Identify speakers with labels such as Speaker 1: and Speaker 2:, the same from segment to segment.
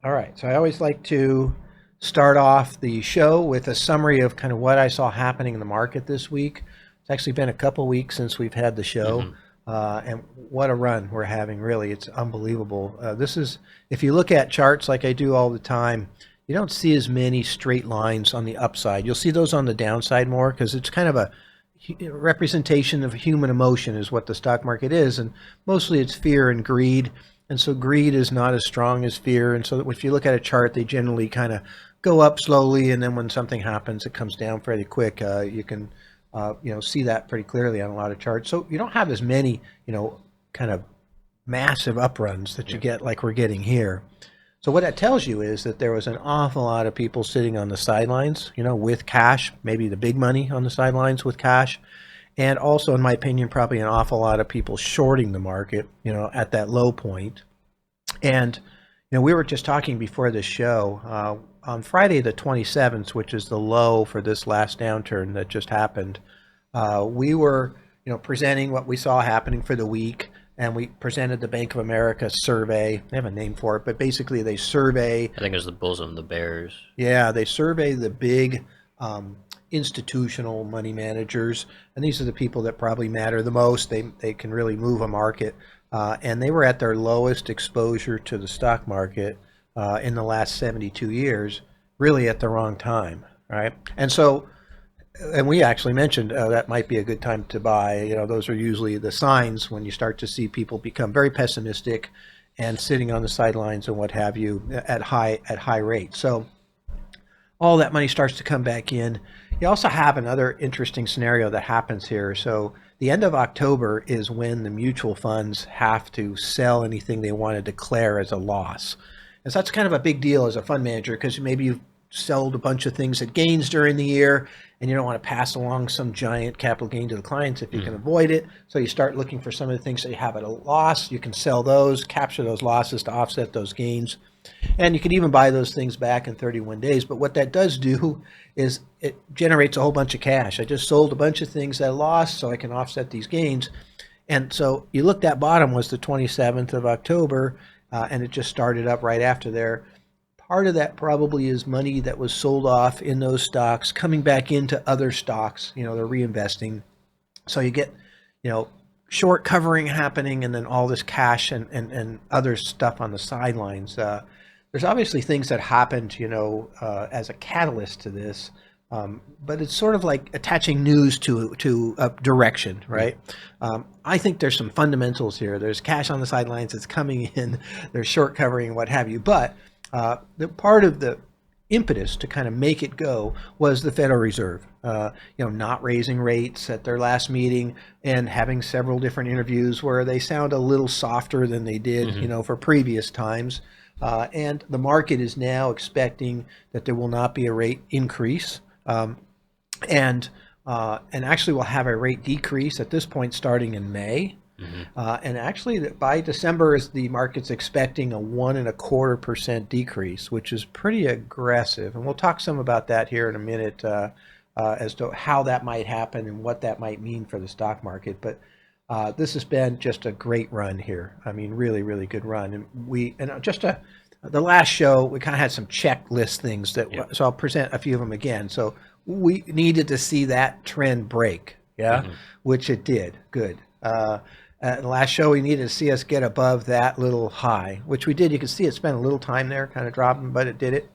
Speaker 1: All right. So I always like to start off the show with a summary of kind of what I saw happening in the market this week. It's actually been a couple weeks since we've had the show,
Speaker 2: Hmm.
Speaker 1: and what a run we're having, really. It's unbelievable. If you look at charts like I do all the time, you don't see as many straight lines on the upside. You'll see those on the downside more because it's kind of a representation of human emotion, is what the stock market is. And mostly it's fear and greed. And so greed is not as strong as fear. And so if you look at a chart, they generally kind of go up slowly, and then when something happens, it comes down fairly quick. You can see that pretty clearly on a lot of charts. So you don't have as many kind of massive upruns that you
Speaker 2: Yeah.
Speaker 1: get like we're getting here. So what that tells you is that there was an awful lot of people sitting on the sidelines, with cash, maybe the big money on the sidelines with cash. And also, in my opinion, probably an awful lot of people shorting the market, at that low point. And, we were just talking before this show, on Friday the 27th, which is the low for this last downturn that just happened. We were, presenting what we saw happening for the week, and we presented the Bank of America survey. They have a name for it, but basically they survey.
Speaker 2: I think it was the Bulls and the Bears.
Speaker 1: Yeah, they survey the big institutional money managers, and these are the people that probably matter the most. They can really move a market, and they were at their lowest exposure to the stock market in the last 72 years, really at the wrong time, right? And we actually mentioned that might be a good time to buy. Those are usually the signs when you start to see people become very pessimistic and sitting on the sidelines and what have you at high rates. So all that money starts to come back in. You also have another interesting scenario that happens here. So the end of October is when the mutual funds have to sell anything they want to declare as a loss. And so that's kind of a big deal as a fund manager, because maybe you've sold a bunch of things at gains during the year and you don't want to pass along some giant capital gain to the clients if you can
Speaker 2: Mm.
Speaker 1: avoid it. So you start looking for some of the things that you have at a loss. You can sell those, capture those losses to offset those gains. And you can even buy those things back in 31 days. But what that does do is it generates a whole bunch of cash. I just sold a bunch of things that I lost so I can offset these gains. And so you look, that bottom was the 27th of October, and it just started up right after there. Part of that probably is money that was sold off in those stocks coming back into other stocks. They're reinvesting. So you get, you know, short covering happening, and then all this cash and other stuff on the sidelines. There's obviously things that happened, as a catalyst to this, but it's sort of like attaching news to a direction,
Speaker 2: Yeah.
Speaker 1: right? I think there's some fundamentals here. There's cash on the sidelines that's coming in. There's short covering and what have you, but the part of the impetus to kind of make it go was the Federal Reserve, not raising rates at their last meeting and having several different interviews where they sound a little softer than they did,
Speaker 2: Hmm.
Speaker 1: for previous times. And the market is now expecting that there will not be a rate increase, and and actually we'll have a rate decrease at this point starting in May.
Speaker 2: Hmm.
Speaker 1: And actually, by December, is the market's expecting a 1.25% decrease, which is pretty aggressive. And we'll talk some about that here in a minute, as to how that might happen and what that might mean for the stock market. But this has been just a great run here. I mean, really, really good run. The last show, we kind of had some checklist things
Speaker 2: Yeah.
Speaker 1: so I'll present a few of them again. So we needed to see that trend break, yeah,
Speaker 2: Hmm.
Speaker 1: which it did. Good. The last show, we needed to see us get above that little high, which we did. You can see it spent a little time there, kind of dropping, but it did it.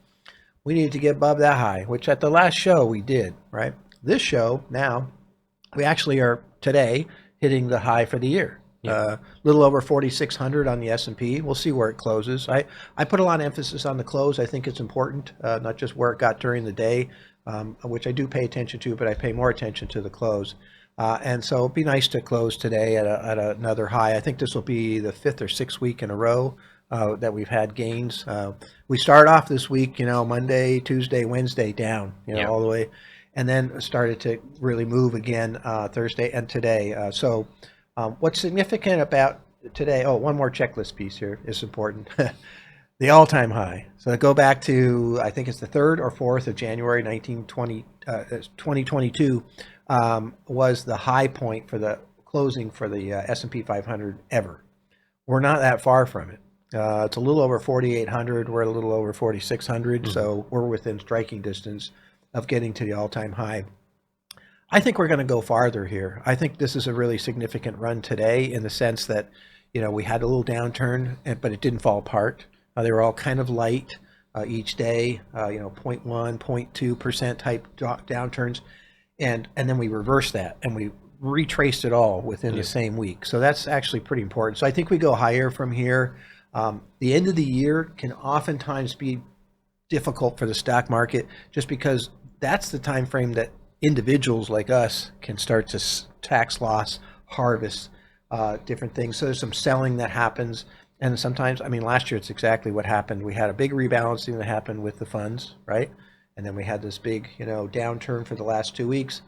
Speaker 1: We needed to get above that high, which at the last show we did, right? This show now, we actually are today hitting the high for the year.
Speaker 2: Yeah.
Speaker 1: Little over 4,600 on the S&P. We'll see where it closes. I put a lot of emphasis on the close. I think it's important, not just where it got during the day, which I do pay attention to, but I pay more attention to the close. And so it'd be nice to close today at another high. I think this will be the fifth or sixth week in a row that we've had gains. We start off this week, Monday, Tuesday, Wednesday down,
Speaker 2: Yeah.
Speaker 1: all the way, and then started to really move again Thursday and today. What's significant about today? Oh, one more checklist piece here is important. The all-time high. So go back to, I think it's the 3rd or 4th of January 2022, was the high point for the closing for the S&P 500 ever. We're not that far from it. It's a little over 4,800. We're a little over 4,600.
Speaker 2: Hmm.
Speaker 1: So we're within striking distance of getting to the all-time high. I think we're going to go farther here. I think this is a really significant run today in the sense that, we had a little downturn, but it didn't fall apart. They were all kind of light each day, 0.1, 0.2% type downturns. And then we reversed that and we retraced it all within the same week. So that's actually pretty important. So I think we go higher from here. The end of the year can oftentimes be difficult for the stock market just because that's the time frame that individuals like us can start to tax loss, harvest different things. So there's some selling that happens. And sometimes, I mean, last year it's exactly what happened. We had a big rebalancing that happened with the funds, right? And then we had this big, downturn for the last 2 weeks,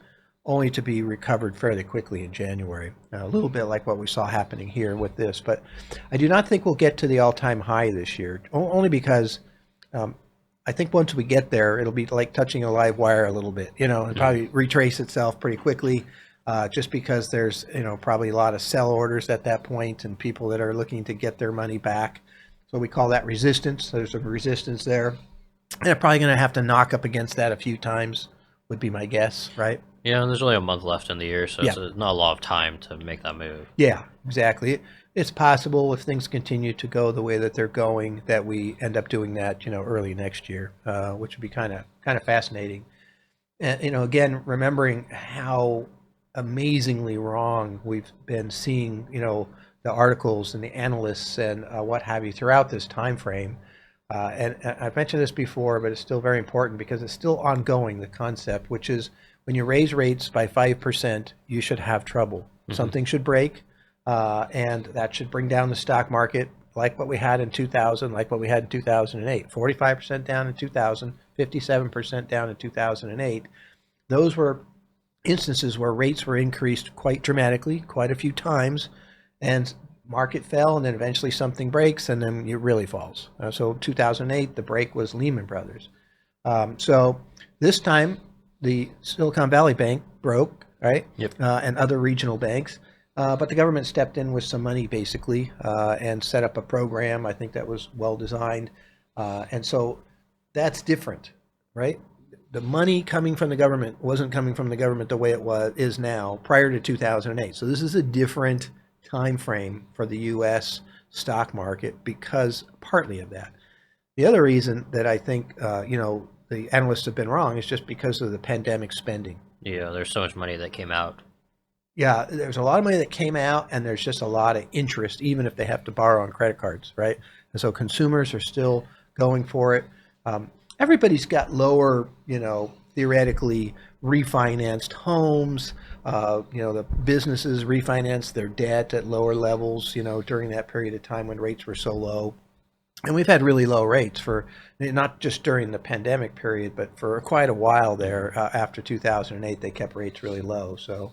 Speaker 1: only to be recovered fairly quickly in January. A little bit like what we saw happening here with this. But I do not think we'll get to the all-time high this year, only because I think once we get there, it'll be like touching a live wire a little bit. It'll probably retrace itself pretty quickly. Just because there's probably a lot of sell orders at that point and people that are looking to get their money back. So we call that resistance. So there's some resistance there. And they're probably going to have to knock up against that a few times, would be my guess, right?
Speaker 2: Yeah, and there's only a month left in the year, so
Speaker 1: Yeah.
Speaker 2: it's not a lot of time to make that move.
Speaker 1: Yeah, exactly. It's possible if things continue to go the way that they're going that we end up doing that, early next year, which would be kind of fascinating. And again, remembering how amazingly wrong we've been seeing, the articles and the analysts and what have you throughout this time frame. And I've mentioned this before, but it's still very important because it's still ongoing, the concept, which is when you raise rates by 5%, you should have trouble.
Speaker 2: Mhm.
Speaker 1: Something should break, and that should bring down the stock market like what we had in 2000, like what we had in 2008. 45% down in 2000, 57% down in 2008. Those were instances where rates were increased quite dramatically, quite a few times, and market fell, and then eventually something breaks, and then it really falls. So 2008, the break was Lehman Brothers. So this time, the Silicon Valley Bank broke, right?
Speaker 2: Yep.
Speaker 1: And other regional banks. But the government stepped in with some money, basically, and set up a program. I think that was well designed. And so that's different, right? The money coming from the government wasn't coming from the government the way it is now prior to 2008. So this is a different time frame for the U.S. stock market because partly of that. The other reason that I think the analysts have been wrong is just because of the pandemic spending.
Speaker 2: Yeah, there's so much money that came out.
Speaker 1: Yeah, there's a lot of money that came out, and there's just a lot of interest, even if they have to borrow on credit cards, right? And so consumers are still going for it. Everybody's got lower, theoretically refinanced homes. The businesses refinanced their debt at lower levels, during that period of time when rates were so low. And we've had really low rates for not just during the pandemic period, but for quite a while there. After 2008, they kept rates really low. So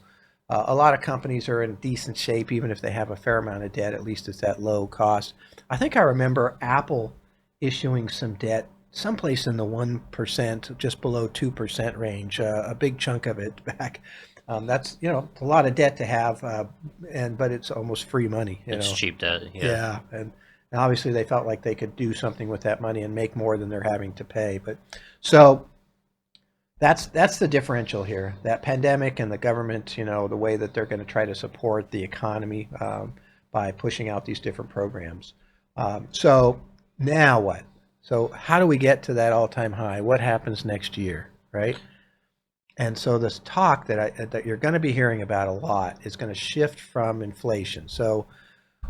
Speaker 1: a lot of companies are in decent shape, even if they have a fair amount of debt. At least it's at low cost. I think I remember Apple issuing some debt someplace in the 1%, just below 2% range, a big chunk of it back. That's, a lot of debt to have, but it's almost free money.
Speaker 2: It's cheap debt.
Speaker 1: Yeah. And obviously they felt like they could do something with that money and make more than they're having to pay. But so that's the differential here. That pandemic and the government, the way that they're going to try to support the economy by pushing out these different programs. So now what? So how do we get to that all-time high? What happens next year, right? And so this talk that you're going to be hearing about a lot is going to shift from inflation. So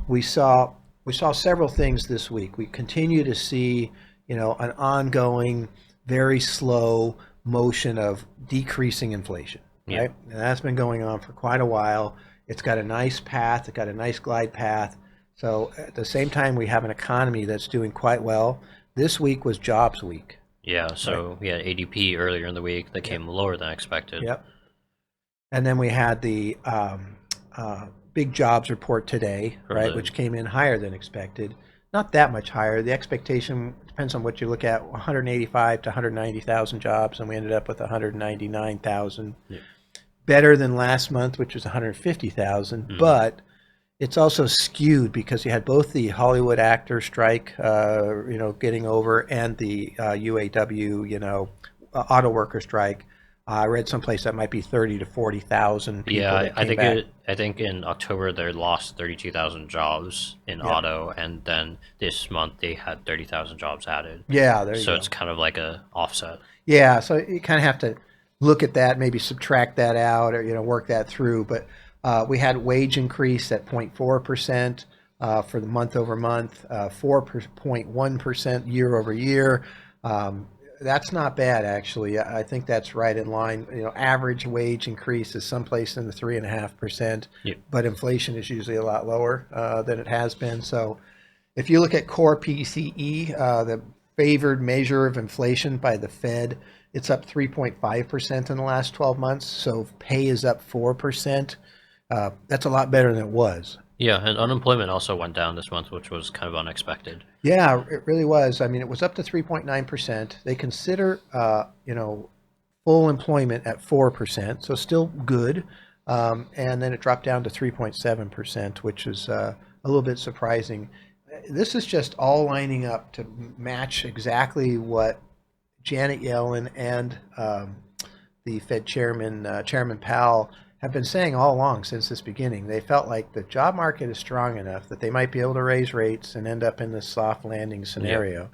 Speaker 1: we saw several things this week. We continue to see, an ongoing, very slow motion of decreasing inflation, right?
Speaker 2: Yeah.
Speaker 1: And that's been going on for quite a while. It's got a nice path. It's got a nice glide path. So at the same time, we have an economy that's doing quite well. This week was jobs week.
Speaker 2: Yeah, so we had ADP earlier in the week that came lower than expected.
Speaker 1: Yep. And then we had the big jobs report today, right, which came in higher than expected. Not that much higher. The expectation depends on what you look at, 185 to 190,000 jobs, and we ended up with 199,000.
Speaker 2: Yeah.
Speaker 1: Better than last month, which was 150,000, but it's also skewed because you had both the Hollywood actor strike, getting over, and the UAW, auto worker strike. I read someplace that might be 30 to 40,000
Speaker 2: Yeah,
Speaker 1: people that came back.
Speaker 2: I think in October they lost 32,000 jobs in
Speaker 1: Yeah,
Speaker 2: auto, and then this month they had 30,000 jobs added.
Speaker 1: yeah, there you
Speaker 2: So
Speaker 1: go.
Speaker 2: it's kind of like a offset.
Speaker 1: Yeah, so you kind of have to look at that, maybe subtract that out, or work that through. But we had wage increase at 0.4% for the month over month, 4.1% year over year. Um, that's not bad, actually. I think that's right in line. Average wage increase is someplace in the 3.5%,
Speaker 2: Yep.
Speaker 1: but inflation is usually a lot lower than it has been. So if you look at core PCE, the favored measure of inflation by the Fed, it's up 3.5% in the last 12 months. So pay is up 4%. That's a lot better than it was.
Speaker 2: Yeah, and unemployment also went down this month, which was kind of unexpected.
Speaker 1: Yeah, it really was. I mean, it was up to 3.9%. They consider, full employment at 4%, so still good. And then it dropped down to 3.7%, which is a little bit surprising. This is just all lining up to match exactly what Janet Yellen and the Fed chairman, Chairman Powell, have been saying all along since this beginning. They felt like the job market is strong enough that they might be able to raise rates and end up in this soft landing
Speaker 2: Yep.
Speaker 1: scenario,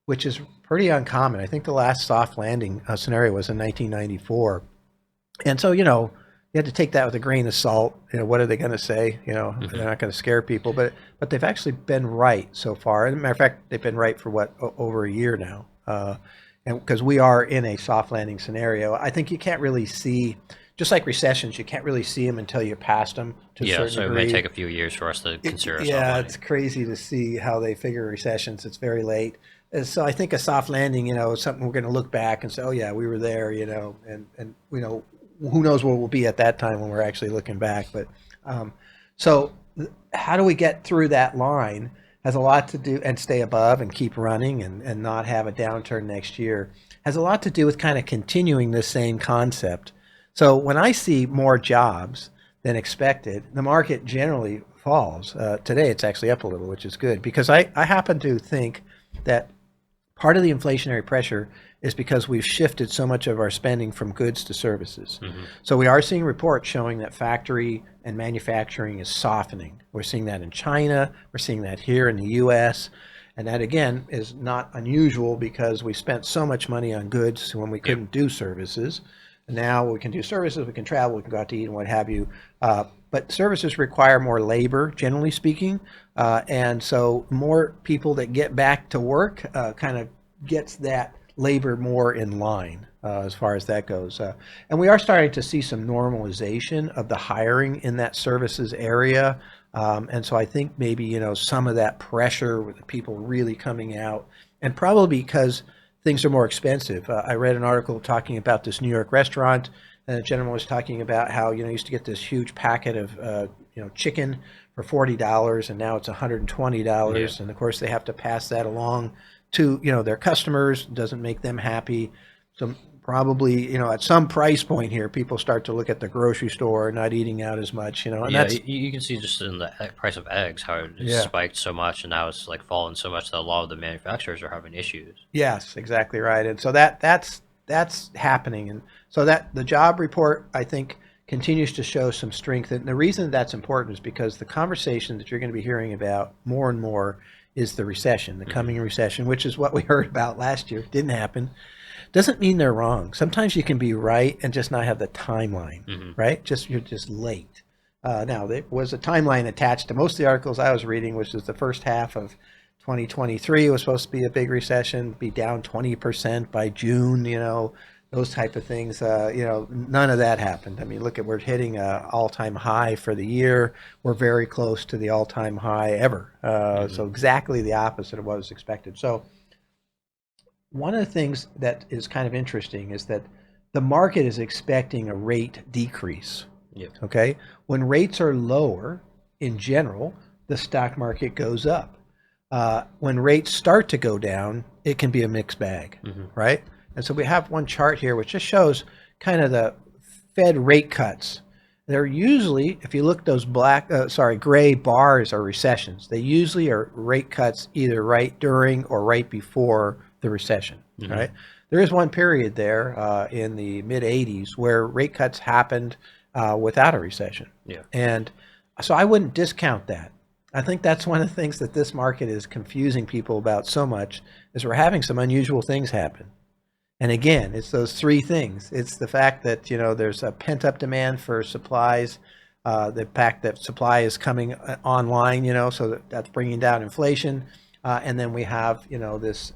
Speaker 1: which is pretty uncommon. I think the last soft landing scenario was in 1994. And so, you have to take that with a grain of salt. What are they going to say? They're
Speaker 2: Hmm.
Speaker 1: not going to scare people, but they've actually been right so far. As a matter of fact, they've been right for what, over a year now. And because we are in a soft landing scenario, I think you can't really see, just like recessions, you can't really see them until you're past them to a
Speaker 2: Yeah,
Speaker 1: certain
Speaker 2: so it may
Speaker 1: degree.
Speaker 2: take a few years for us to consider a soft
Speaker 1: Yeah, it's
Speaker 2: landing.
Speaker 1: crazy to see how they figure recessions. It's very late. So I think a soft landing, is something we're going to look back and say, oh yeah, we were there, and who knows where we'll be at that time when we're actually looking back. But so how do we get through that line has a lot to do, and stay above and keep running and not have a downturn next year, has a lot to do with kind of continuing this same concept. So when I see more jobs than expected, the market generally falls. Today it's actually up a little, which is good because I happen to think that part of the inflationary pressure is because we've shifted so much of our spending from goods to services.
Speaker 2: Hmm.
Speaker 1: So we are seeing reports showing that factory and manufacturing is softening. We're seeing that in China, we're seeing that here in the US. And that again is not unusual because we spent so much money on goods when we
Speaker 2: Yep.
Speaker 1: couldn't do services. And now we can do services, we can travel, we can go out to eat and what have you. But services require more labor, generally speaking. And so more people that get back to work kind of gets that labor more in line as far as that goes. And we are starting to see some normalization of the hiring in that services area. And so I think maybe, some of that pressure with the people really coming out, and probably because things are more expensive. I read an article talking about this New York restaurant, and the gentleman was talking about how, used to get this huge packet of, chicken for $40, and now it's
Speaker 2: Yeah.
Speaker 1: $120. And of course, they have to pass that along to, their customers. It doesn't make them happy. So probably, at some price point here, people start to look at the grocery store, not eating out as much, and
Speaker 2: Yeah,
Speaker 1: that's,
Speaker 2: you can see just in the price of eggs how it has
Speaker 1: yeah.
Speaker 2: spiked so much, and now it's like fallen so much that a lot of the manufacturers are having issues.
Speaker 1: Yes, exactly right. And so that's happening. And so that the job report, I think, continues to show some strength. And the reason that's important is because the conversation that you're going to be hearing about more and more is the recession, the
Speaker 2: Hmm.
Speaker 1: coming recession, which is what we heard about last year. Didn't happen. Doesn't mean they're wrong. Sometimes you can be right and just not have the timeline,
Speaker 2: Hmm.
Speaker 1: right? You're just late. Now there was a timeline attached to most of the articles I was reading, which is the first half of 2023 was supposed to be a big recession, be down 20% by June. Those type of things. None of that happened. I mean, look at, we're hitting a all-time high for the year. We're very close to the all-time high ever.
Speaker 2: Hmm.
Speaker 1: So exactly the opposite of what was expected. So one of the things that is kind of interesting is that the market is expecting a rate decrease.
Speaker 2: Yep.
Speaker 1: Okay. When rates are lower, in general, the stock market goes up. When rates start to go down, it can be a mixed bag,
Speaker 2: Hmm.
Speaker 1: right? And so we have one chart here which just shows kind of the Fed rate cuts. they're usually, if you look, those gray bars are recessions. They usually are rate cuts either right during or right before the recession, right? There is one period there in the mid 80s where rate cuts happened without a recession.
Speaker 2: Yeah.
Speaker 1: And so I wouldn't discount that. I think that's one of the things that this market is confusing people about so much is we're having some unusual things happen. And again, it's those three things. It's the fact that, there's a pent up demand for supplies, the fact that supply is coming online, so that's bringing down inflation. And then we have, this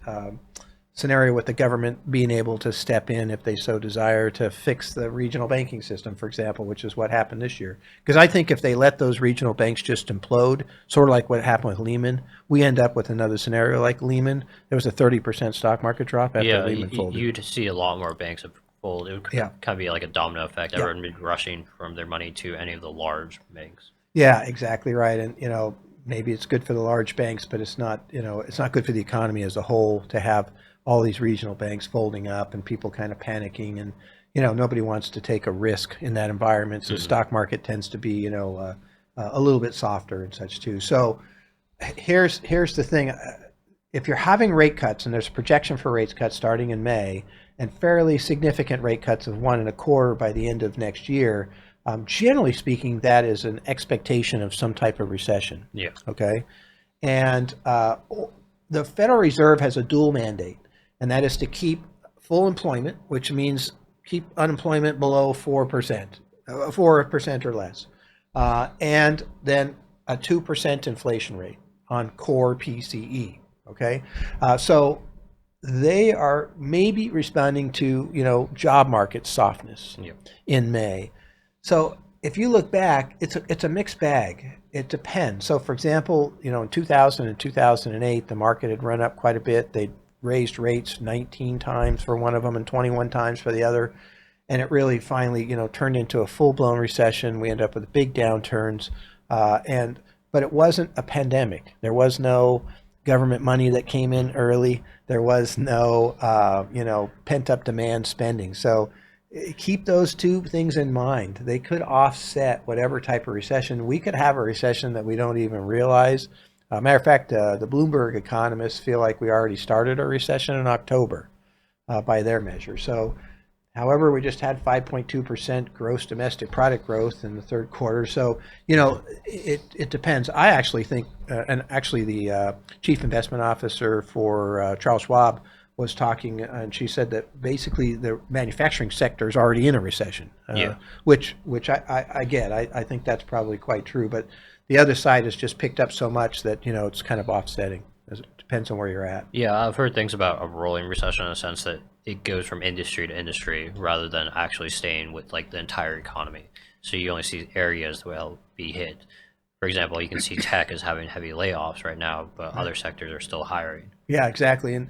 Speaker 1: scenario with the government being able to step in if they so desire to fix the regional banking system, for example, which is what happened this year. Because I think if they let those regional banks just implode, sort of like what happened with Lehman, we end up with another scenario like Lehman. There was a 30% stock market drop after Lehman folded.
Speaker 2: You'd see a lot more banks have fold. It would kind of be like a domino effect. Everyone would be rushing from their money to any of the large banks.
Speaker 1: Yeah, exactly right. And maybe it's good for the large banks, but it's not good for the economy as a whole to have all these regional banks folding up and people kind of panicking, and nobody wants to take a risk in that environment. So the stock market tends to be a little bit softer and such too. So here's the thing: if you're having rate cuts, and there's a projection for rate cuts starting in May, and fairly significant rate cuts of 1.25% by the end of next year, generally speaking, that is an expectation of some type of recession.
Speaker 2: Yeah.
Speaker 1: Okay, and the Federal Reserve has a dual mandate, and that is to keep full employment, which means keep unemployment below 4%, 4% or less, and then a 2% inflation rate on core PCE. Okay, so they are maybe responding to job market softness in May. So if you look back, it's a mixed bag. It depends. So for example, in 2000 and 2008, the market had run up quite a bit. They raised rates 19 times for one of them and 21 times for the other. And it really finally, turned into a full-blown recession. We ended up with big downturns. But it wasn't a pandemic. There was no government money that came in early. There was no, pent-up demand spending. So keep those two things in mind. They could offset whatever type of recession. We could have a recession that we don't even realize. Matter of fact, the Bloomberg economists feel like we already started a recession in October by their measure. So, however, we just had 5.2% gross domestic product growth in the third quarter. So, it depends. I actually think, and actually the chief investment officer for Charles Schwab was talking, and she said that basically the manufacturing sector is already in a recession, which I get. I think that's probably quite true. But the other side has just picked up so much that it's kind of offsetting. It depends on where you're at.
Speaker 2: Yeah, I've heard things about a rolling recession in the sense that it goes from industry to industry rather than actually staying with like the entire economy. So you only see areas that will be hit. For example, you can see tech is having heavy layoffs right now, but other sectors are still hiring.
Speaker 1: Yeah, exactly. And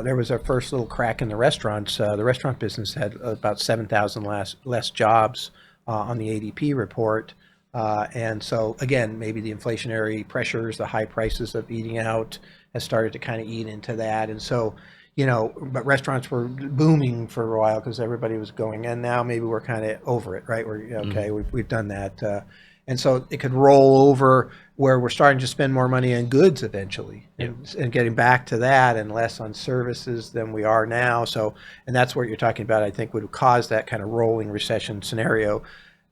Speaker 1: there was a first little crack in the restaurants. The restaurant business had about 7,000 less jobs on the ADP report. And so, again, maybe the inflationary pressures, the high prices of eating out has started to kind of eat into that. And so, but restaurants were booming for a while because everybody was going, and now maybe we're kind of over it, right? We're okay, we've done that. And so it could roll over where we're starting to spend more money on goods eventually and getting back to that and less on services than we are now. So, and that's what you're talking about, I think, would cause that kind of rolling recession scenario.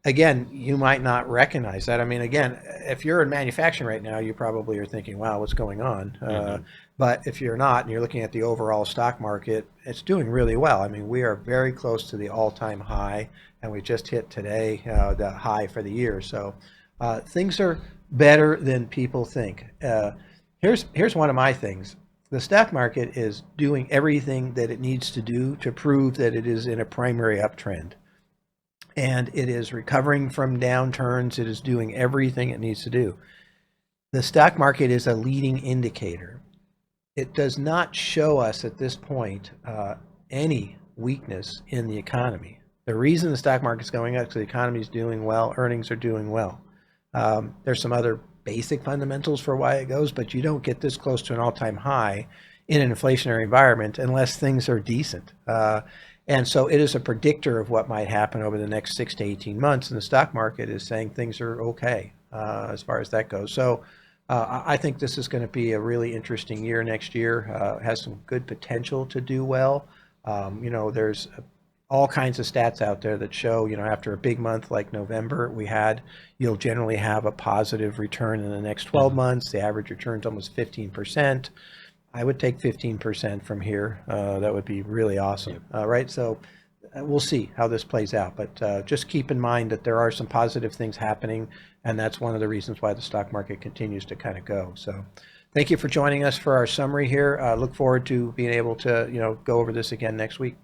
Speaker 1: Again, you might not recognize that. I mean, again, if you're in manufacturing right now, you probably are thinking, wow, what's going on? But if you're not and you're looking at the overall stock market, it's doing really well. I mean, we are very close to the all-time high, and we just hit today the high for the year. So things are better than people think. Here's one of my things. The stock market is doing everything that it needs to do to prove that it is in a primary uptrend. And it is recovering from downturns. It is doing everything it needs to do. The stock market is a leading indicator. It does not show us at this point any weakness in the economy. The reason the stock market's going up is the economy is doing well, earnings are doing well. There's some other basic fundamentals for why it goes, but you don't get this close to an all-time high in an inflationary environment unless things are decent. And so it is a predictor of what might happen over the next 6 to 18 months. And the stock market is saying things are okay as far as that goes. So I think this is going to be a really interesting year next year. It has some good potential to do well. There's all kinds of stats out there that show, after a big month like November you'll generally have a positive return in the next 12 months. The average return's almost 15%. I would take 15% from here. That would be really awesome, right? So we'll see how this plays out. But just keep in mind that there are some positive things happening, and that's one of the reasons why the stock market continues to kind of go. So thank you for joining us for our summary here. Look forward to being able to, go over this again next week.